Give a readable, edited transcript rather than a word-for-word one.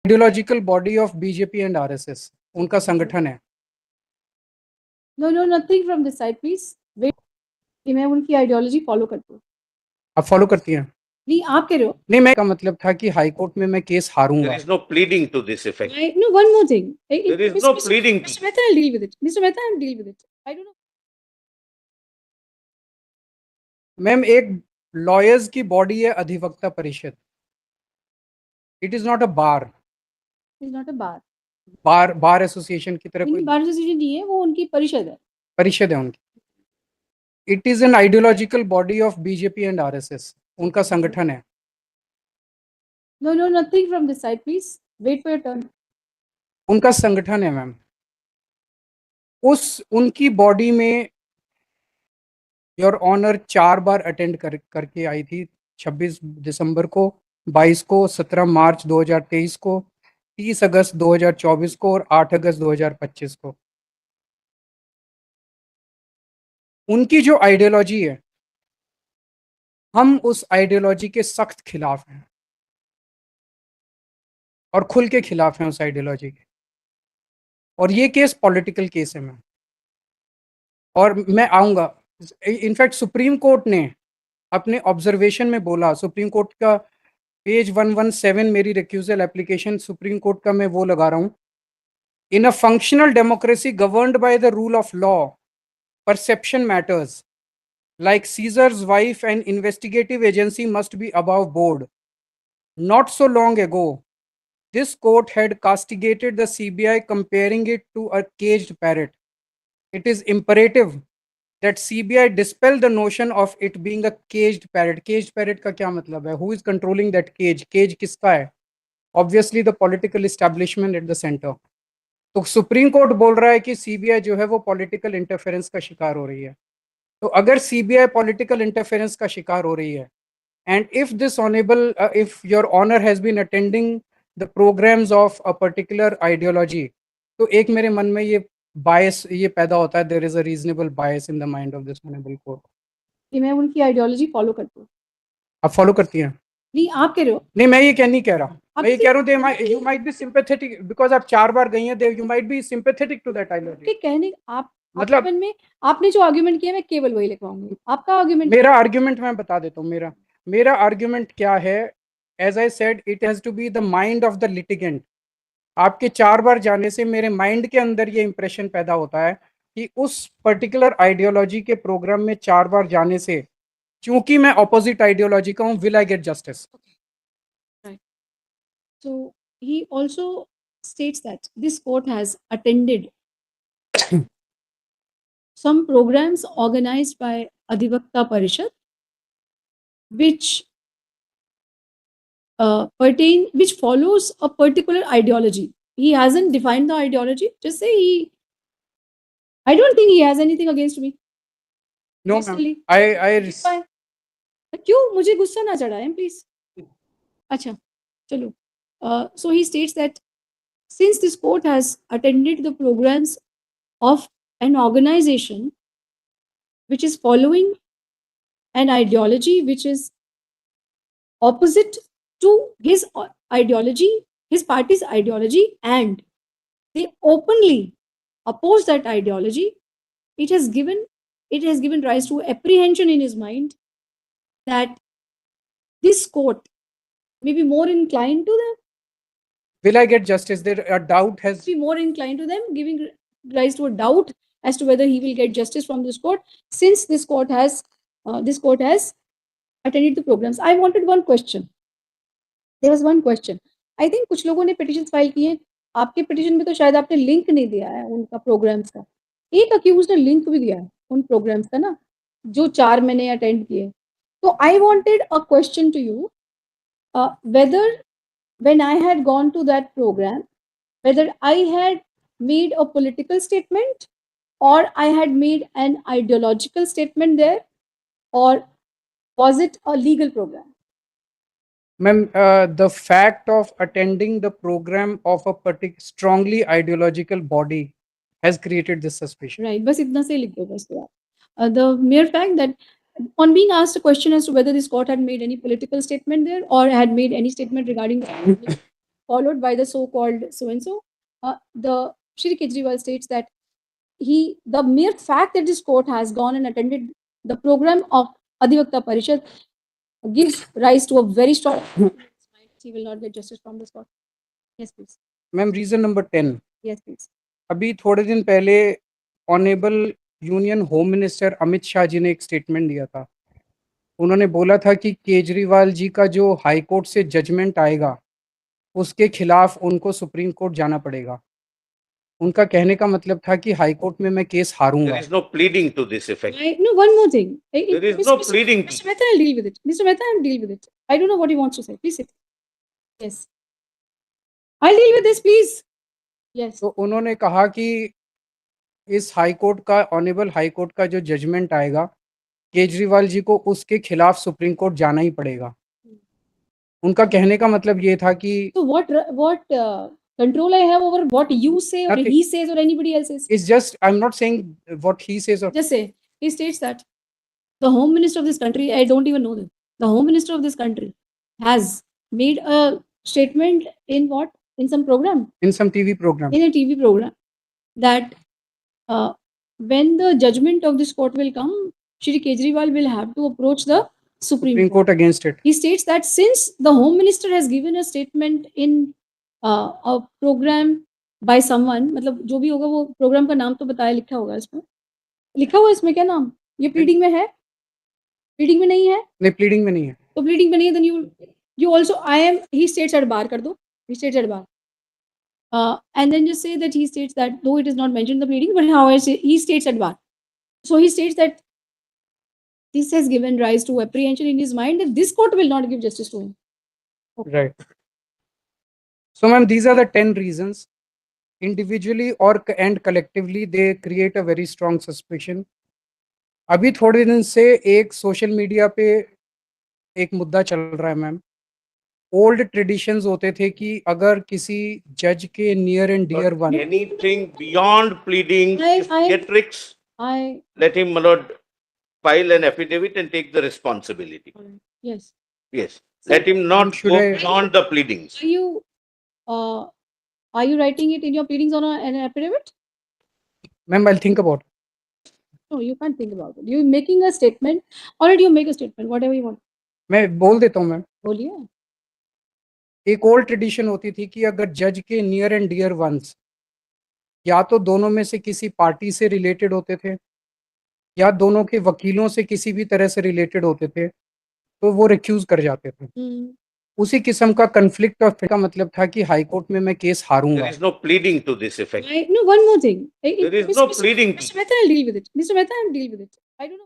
Ideological body of BJP and RSS, उनका संगठन है। No, nothing from this side, please. Wait, कि मैं उनकी आइडियोलॉजी फॉलो करती हूँ। आप फॉलो करती हैं? नहीं, आप कह रहे हो। नहीं, मैं का मतलब था कि हाई कोर्ट में मैं case हारूंगा। There is no pleading to this effect. No, one more thing. There is no pleading. Mr. Mehta, I'll deal with it. Mr. Mehta, I'll deal with it. I don't know. Ma'am, एक lawyers की body है अधिवक्ता परिषद। It is not a bar. It's not a bar. Bar association की तरह नहीं, कोई bar association नहीं है, वो उनकी परिषद है। परिषद है उनकी। It is an ideological body of BJP and RSS, उनका संगठन है। No, nothing from this side, please. Wait for your turn. उनका संगठन है मैम। उनकी बॉडी में योर ऑनर 4 बार अटेंड करके आई थी। 26 दिसंबर को, 22 को, 17 मार्च 2023 को, 30 अगस्त 2024 को और 8 अगस्त 2025 को। उनकी जो आइडियोलॉजी है, हम उस आइडियोलॉजी के सख्त खिलाफ हैं और खुल के खिलाफ हैं उस आइडियोलॉजी के। और ये केस पॉलिटिकल केस है मैम, और मैं आऊँगा। इनफैक्ट सुप्रीम कोर्ट ने अपने ऑब्जर्वेशन में बोला, सुप्रीम कोर्ट का पेज 117 मेरी रिक्यूजल एप्लीकेशन सुप्रीम कोर्ट का मैं वो लगा रहा हूँ। In a functional democracy governed by the rule of law, perception matters. Like Caesar's wife, an investigative agency must be above board. Not so long ago, this court had castigated the CBI, comparing it to a caged parrot. It is imperative that CBI dispel the notion of it being a caged parrot. Caged parrot का क्या मतलब है? Who is controlling that cage? Cage किसका है? Obviously the political establishment at the center. तो supreme court बोल रहा है कि सीबीआई जो है वो पॉलिटिकल इंटरफेरेंस का शिकार हो रही है। तो अगर सीबीआई पॉलिटिकल इंटरफेरेंस का शिकार हो रही है, and if this honourable if your honour has been attending the programmes of a particular ideology, तो एक मेरे मन में ये बायस ये पैदा होता है, there is a reasonable bias in the mind of this honourable court कि मैं उनकी आइडियोलॉजी फॉलो करती हूँ। आप फॉलो करती हैं? नहीं, आप कह रहे हो। नहीं, मैं ये नहीं कह रहा। आप मैं ये कह रहा हूँ you might be sympathetic because आप 4 बार गई हैं, you might be sympathetic to that ideology. के कहने आप मतलब में आपने जो आर्गुमेंट किया मैं केवल वही लिखवाऊंगी। आपका आर्गुमेंट, मेरा आर्ग्यूमेंट मैं बता देता हूँ। मेरा आर्ग्यूमेंट क्या है? As I said, it has to be the mind of the litigant. आपके 4 बार जाने से मेरे माइंड के अंदर ये इंप्रेशन पैदा होता है कि उस पर्टिकुलर आइडियोलॉजी के प्रोग्राम में 4 बार जाने से, क्योंकि मैं ऑपोजिट आइडियोलॉजी का हूँ, will I get justice? So he also states that this court has attended some programs organized by Adhivakta Parishad, which which follows a particular ideology. He hasn't defined the ideology. Just say I don't think he has anything against me. No, ma'am. I क्यों मुझे गुस्सा ना चढ़ाएं please. अच्छा चलो। So he states that since this court has attended the programs of an organization which is following an ideology which is opposite to his ideology, his party's ideology, and they openly oppose that ideology, it has given rise to apprehension in his mind that this court may be more inclined to them. Will I get justice? There a doubt has be more inclined to them, giving rise to a doubt as to whether he will get justice from this court, since this court has attended the programs. I wanted one question. There was one question. I think कुछ लोगों ने petitions file किए। आपके petition में तो शायद आपने link नहीं दिया है उनका programs का। एक accused ने link भी दिया है उन programs का ना, जो 4 मैंने attend किए। तो I wanted a question to you, whether when I had gone to that program, whether I had made a political statement or I had made an ideological statement there, or was it a legal program? Ma'am, the fact of attending the program of a particular strongly ideological body has created this suspicion. Right, बस इतना से लिख दो बस। The mere fact that on being asked a question as to whether this court had made any political statement there or had made any statement regarding the followed by the so-called so-and-so. The Shri Kejriwal states that the mere fact that this court has gone and attended the program of Adhivakta Parishad gives rise to a very strong he will not get justice from this court. Yes, please. Ma'am region number 10, Yes, please. अभी थोड़े दिन पहले honourable union home minister Amit Shah ji ने एक statement दिया था। उन्होंने बोला था कि केजरीवाल जी का जो हाई कोर्ट से जजमेंट आएगा उसके खिलाफ उनको सुप्रीम कोर्ट जाना पड़ेगा। उनका कहने का मतलब था कि हाई कोर्ट में मैं case हारूंगा। There is no pleading to this effect. No, one more thing. There is no pleading. Mr. Mehta, I'll deal with it. Mr. Mehta, I'll deal with it. I don't know what he wants to say. Please sit. Yes. I'll deal with this, please. Yes. तो उन्होंने कहा कि इस high court का honourable high court का जो judgement आएगा केजरीवाल जी को उसके खिलाफ सुप्रीम कोर्ट जाना ही पड़ेगा। उनका कहने का मतलब ये था कि So what control I have over what you say or Nothing. he says or anybody else says? it's just I'm not saying what he says or Just say. He states that the home minister of this country, I don't even know them. The home minister of this country has made a statement in what? In some program, in some TV program. in a TV program, that when the judgment of this court will come, Shri Kejriwal will have to approach the Supreme Supreme Court against it. He states that since the home minister has given a statement in a program by someone, मतलब जो भी होगा वो programme का नाम तो बताया, लिखा होगा इसमें, लिखा हुआ इसमें क्या नाम? ये प्लीडिंग में है? प्लीडिंग में नहीं है? नहीं, प्लीडिंग में नहीं है। तो प्लीडिंग में नहीं है, then you also he states at bar कर दो, he states at bar, and then just say that he states that though it is not mentioned in the pleading, but however he states at bar. So he states that this has given rise to apprehension in his mind that this court will not give justice to him. Right. So ma'am, these are the 10 reasons. Individually or and collectively they create a very strong suspicion. अभी थोड़े दिन से एक social media पे एक मुद्दा चल रहा है मैम। ओल्ड ट्रेडिशंस होते थे कि अगर किसी जज के near and dear one Anything beyond pleading, theatrics, I let him, my lord, file an affidavit and take the responsibility. yes. Yes. Let him not Should go I- beyond the pleadings. Are you writing it in your pleadings on an affidavit? Ma'am I think about No, you can't think about it. You're making a statement. Already you make a statement, whatever you want. मैं बोल देता हूँ ma'am. बोलिए. एक old tradition होती थी कि अगर जज के नियर एंड डियर वंस या तो दोनों में से किसी पार्टी से रिलेटेड होते थे या दोनों के वकीलों से किसी भी तरह से रिलेटेड होते थे तो वो रिक्यूज कर जाते थे। उसी किस्म का कन्फ्लिक्ट ऑफ का मतलब था कि हाई कोर्ट में मैं case हारूंगा। There is no pleading to this effect. No, one more thing. There is no pleading. Mr. Mehta, I'll deal with it. Mr. Mehta, I'll deal with it. I don't know.